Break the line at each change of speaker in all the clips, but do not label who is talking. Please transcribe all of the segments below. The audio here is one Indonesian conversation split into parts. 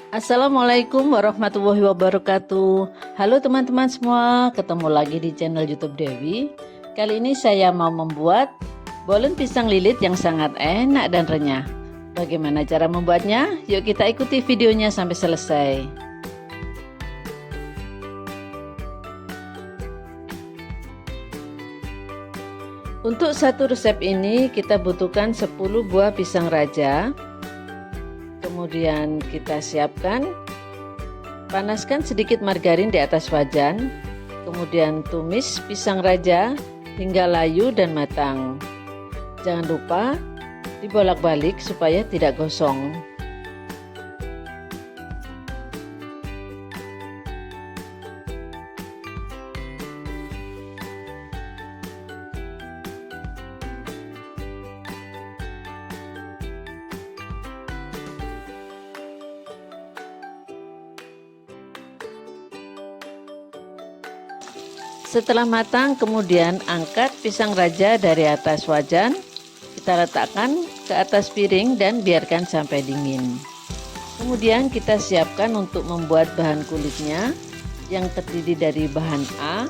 Assalamualaikum warahmatullahi wabarakatuh. Halo teman-teman semua, ketemu lagi di channel YouTube Dewi. Kali ini saya mau membuat bolen pisang lilit yang sangat enak dan renyah. Bagaimana cara membuatnya? Yuk kita ikuti videonya sampai selesai. Untuk satu resep ini kita butuhkan 10 buah pisang raja. Kemudian kita siapkan, panaskan sedikit margarin di atas wajan, kemudian tumis pisang raja hingga layu dan matang. Jangan lupa dibolak-balik supaya tidak gosong. Setelah matang, kemudian angkat pisang raja dari atas wajan. Kita letakkan ke atas piring dan biarkan sampai dingin. Kemudian kita siapkan untuk membuat bahan kulitnya yang terdiri dari bahan A,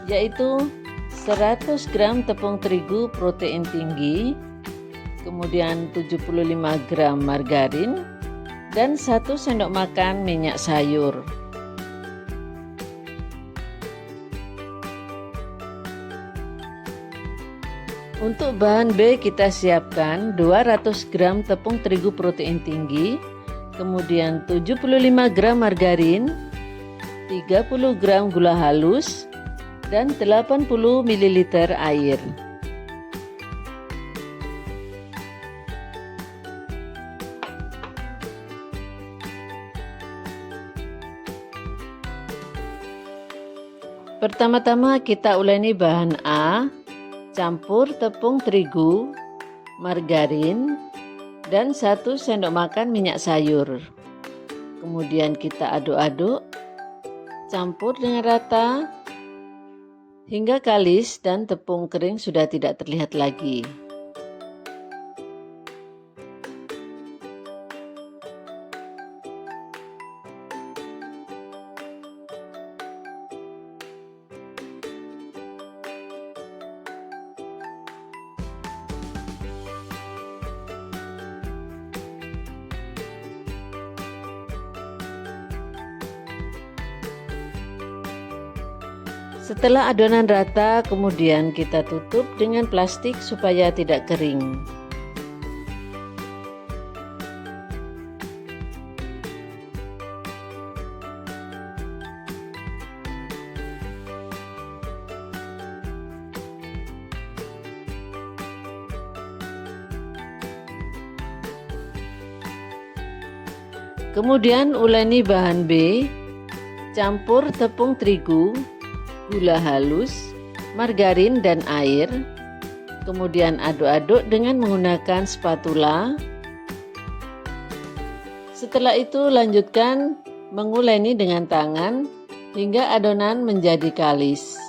yaitu 100 gram tepung terigu protein tinggi, kemudian 75 gram margarin, dan 1 sendok makan minyak sayur. Untuk bahan B kita siapkan 200 gram tepung terigu protein tinggi, kemudian 75 gram margarin, 30 gram gula halus, dan 80 ml air. Pertama-tama kita uleni bahan A. Campur tepung terigu, margarin, dan 1 sendok makan minyak sayur. Kemudian kita aduk-aduk, campur dengan rata hingga kalis dan tepung kering sudah tidak terlihat lagi. Setelah adonan rata, kemudian kita tutup dengan plastik supaya tidak kering. Kemudian uleni bahan B, campur tepung terigu, gula halus, margarin, dan air. Kemudian aduk-aduk dengan menggunakan spatula. Setelah itu lanjutkan menguleni dengan tangan hingga adonan menjadi kalis.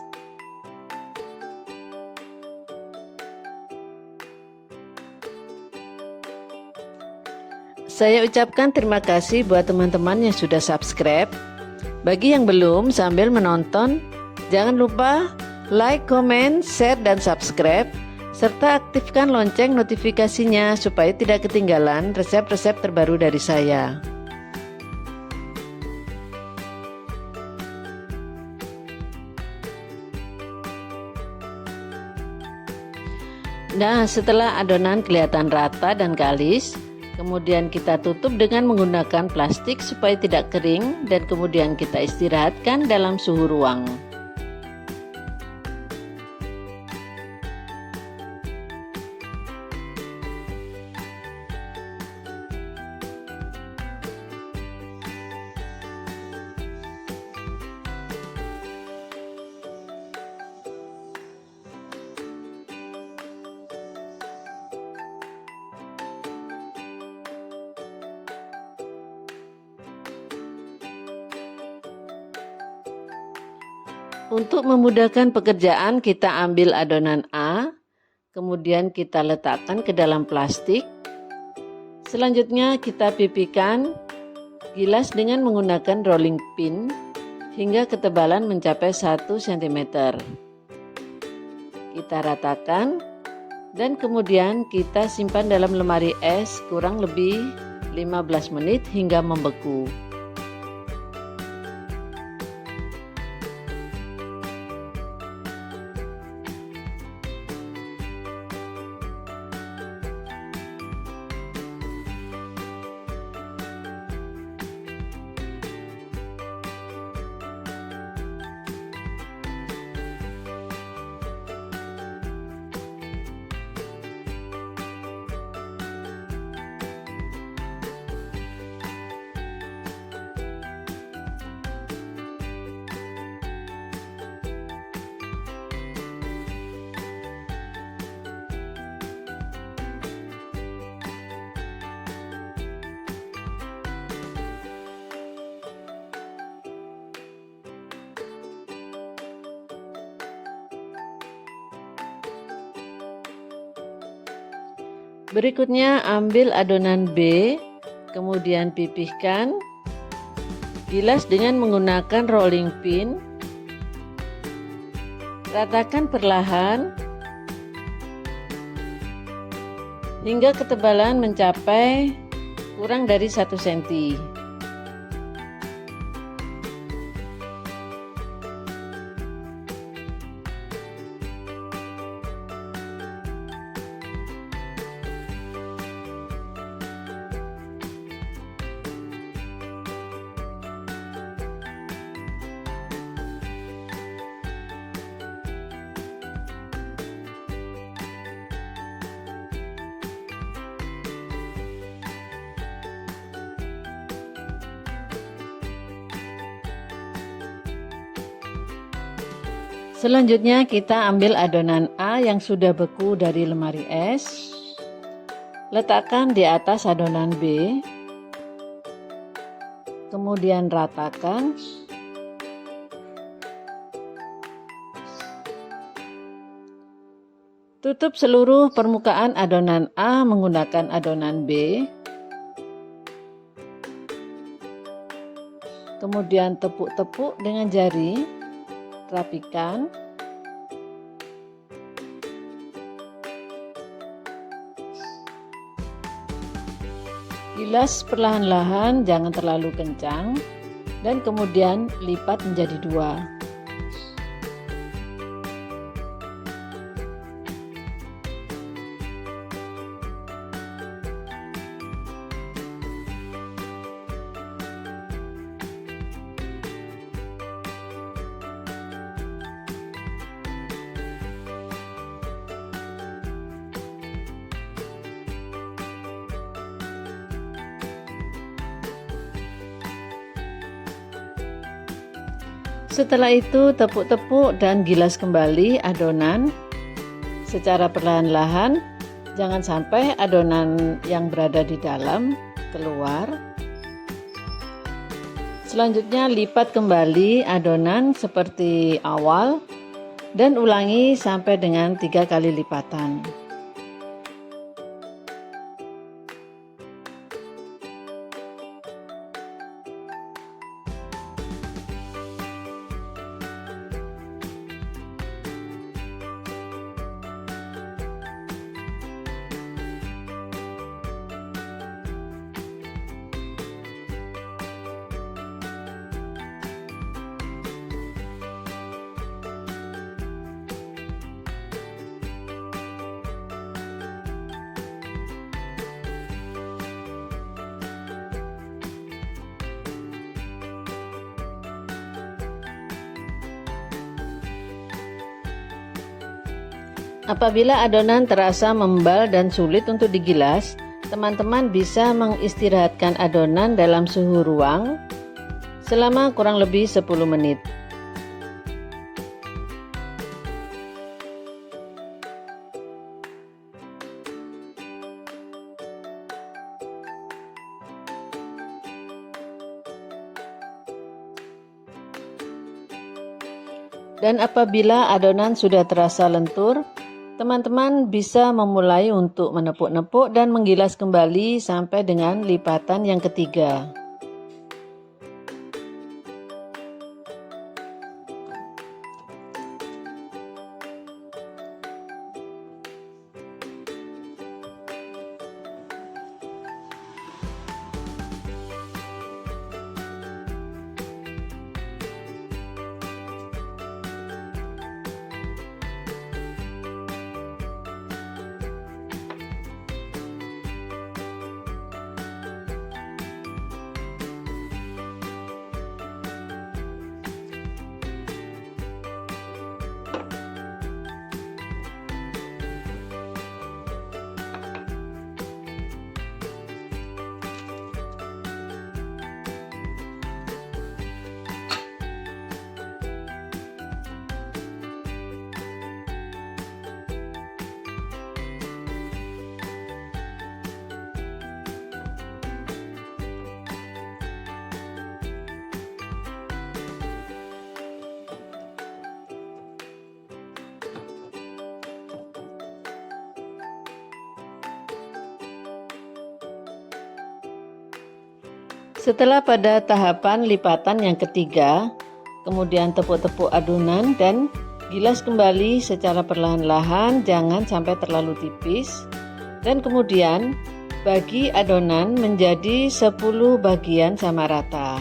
Saya ucapkan terima kasih buat teman-teman yang sudah subscribe. Bagi yang belum, sambil menonton, jangan lupa like, comment, share, dan subscribe, serta aktifkan lonceng notifikasinya supaya tidak ketinggalan resep-resep terbaru dari saya. Nah, setelah adonan kelihatan rata dan kalis, kemudian kita tutup dengan menggunakan plastik supaya tidak kering, dan kemudian kita istirahatkan dalam suhu ruang. Untuk memudahkan pekerjaan, kita ambil adonan A, kemudian kita letakkan ke dalam plastik. Selanjutnya kita pipihkan Gilas dengan menggunakan rolling pin hingga ketebalan mencapai 1 cm. Kita ratakan dan kemudian kita simpan dalam lemari es kurang lebih 15 menit hingga membeku. Berikutnya ambil adonan B, kemudian pipihkan, gilas dengan menggunakan rolling pin, ratakan perlahan hingga ketebalan mencapai kurang dari 1 cm. Selanjutnya kita ambil adonan A yang sudah beku dari lemari es, letakkan di atas adonan B, kemudian ratakan, tutup seluruh permukaan adonan A menggunakan adonan B, kemudian tepuk-tepuk dengan jari, rapikan. Gilas perlahan-lahan, jangan terlalu kencang, dan kemudian lipat menjadi 2. Setelah itu tepuk-tepuk dan gilas kembali adonan secara perlahan-lahan, jangan sampai adonan yang berada di dalam keluar. Selanjutnya lipat kembali adonan seperti awal dan ulangi sampai dengan 3 kali lipatan. Apabila adonan terasa membal dan sulit untuk digilas, teman-teman bisa mengistirahatkan adonan dalam suhu ruang selama kurang lebih 10 menit. Dan apabila adonan sudah terasa lentur, teman-teman bisa memulai untuk menepuk-nepuk dan menggilas kembali sampai dengan lipatan yang ketiga. Setelah pada tahapan lipatan yang ketiga, kemudian tepuk-tepuk adonan dan gilas kembali secara perlahan-lahan, jangan sampai terlalu tipis. Dan kemudian bagi adonan menjadi 10 bagian sama rata.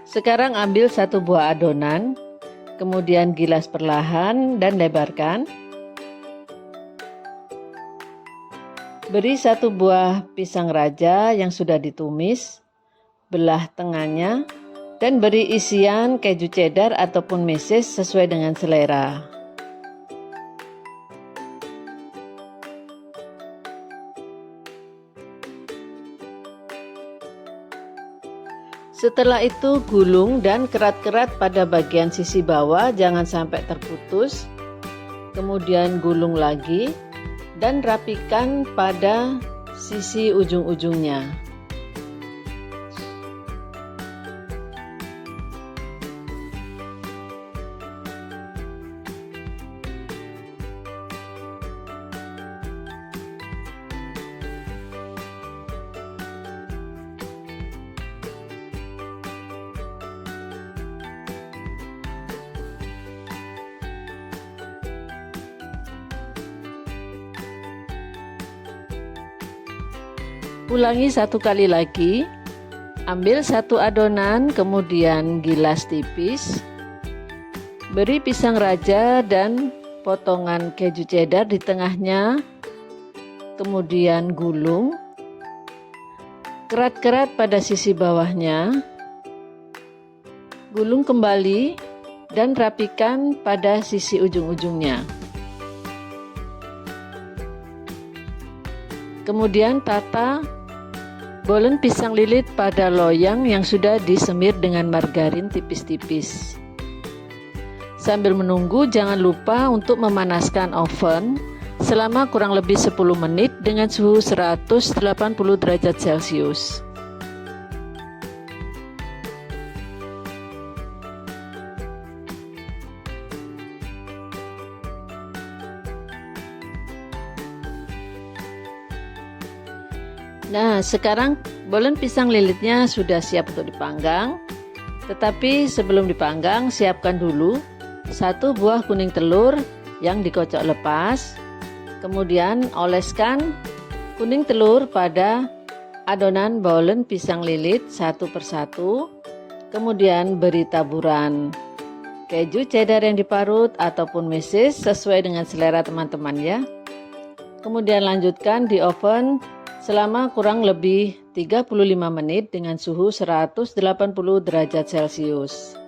Sekarang ambil satu buah adonan, kemudian gilas perlahan dan lebarkan. Beri satu buah pisang raja yang sudah ditumis, belah tengahnya, dan beri isian keju cheddar ataupun meses sesuai dengan selera. Setelah itu gulung dan kerat-kerat pada bagian sisi bawah, jangan sampai terputus. Kemudian gulung lagi dan rapikan pada sisi ujung-ujungnya. Ulangi satu kali lagi. Ambil satu adonan, kemudian gilas tipis. Beri pisang raja dan potongan keju cheddar di tengahnya. Kemudian gulung. Kerat-kerat pada sisi bawahnya. Gulung kembali dan rapikan pada sisi ujung-ujungnya. Kemudian tata bolen pisang lilit pada loyang yang sudah disemir dengan margarin tipis-tipis. Sambil menunggu, jangan lupa untuk memanaskan oven selama kurang lebih 10 menit dengan suhu 180 derajat Celcius. Nah, sekarang bolen pisang lilitnya sudah siap untuk dipanggang. Tetapi sebelum dipanggang, siapkan dulu satu buah kuning telur yang dikocok lepas. Kemudian oleskan kuning telur pada adonan bolen pisang lilit satu persatu. Kemudian beri taburan keju cheddar yang diparut ataupun meses sesuai dengan selera teman-teman ya. Kemudian lanjutkan di oven selama kurang lebih 35 menit dengan suhu 180 derajat Celcius.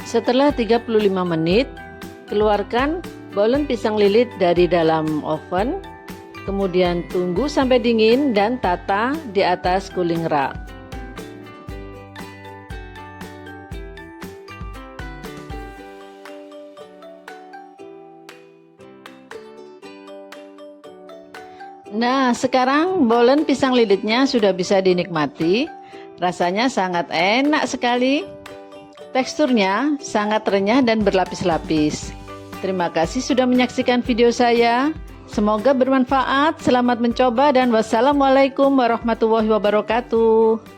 Setelah 35 menit, keluarkan bolen pisang lilit dari dalam oven. Kemudian tunggu sampai dingin dan tata di atas cooling rack. Nah, sekarang bolen pisang lilitnya sudah bisa dinikmati. Rasanya sangat enak sekali. Teksturnya sangat renyah dan berlapis-lapis. Terima kasih sudah menyaksikan video saya. Semoga bermanfaat. Selamat mencoba dan wassalamualaikum warahmatullahi wabarakatuh.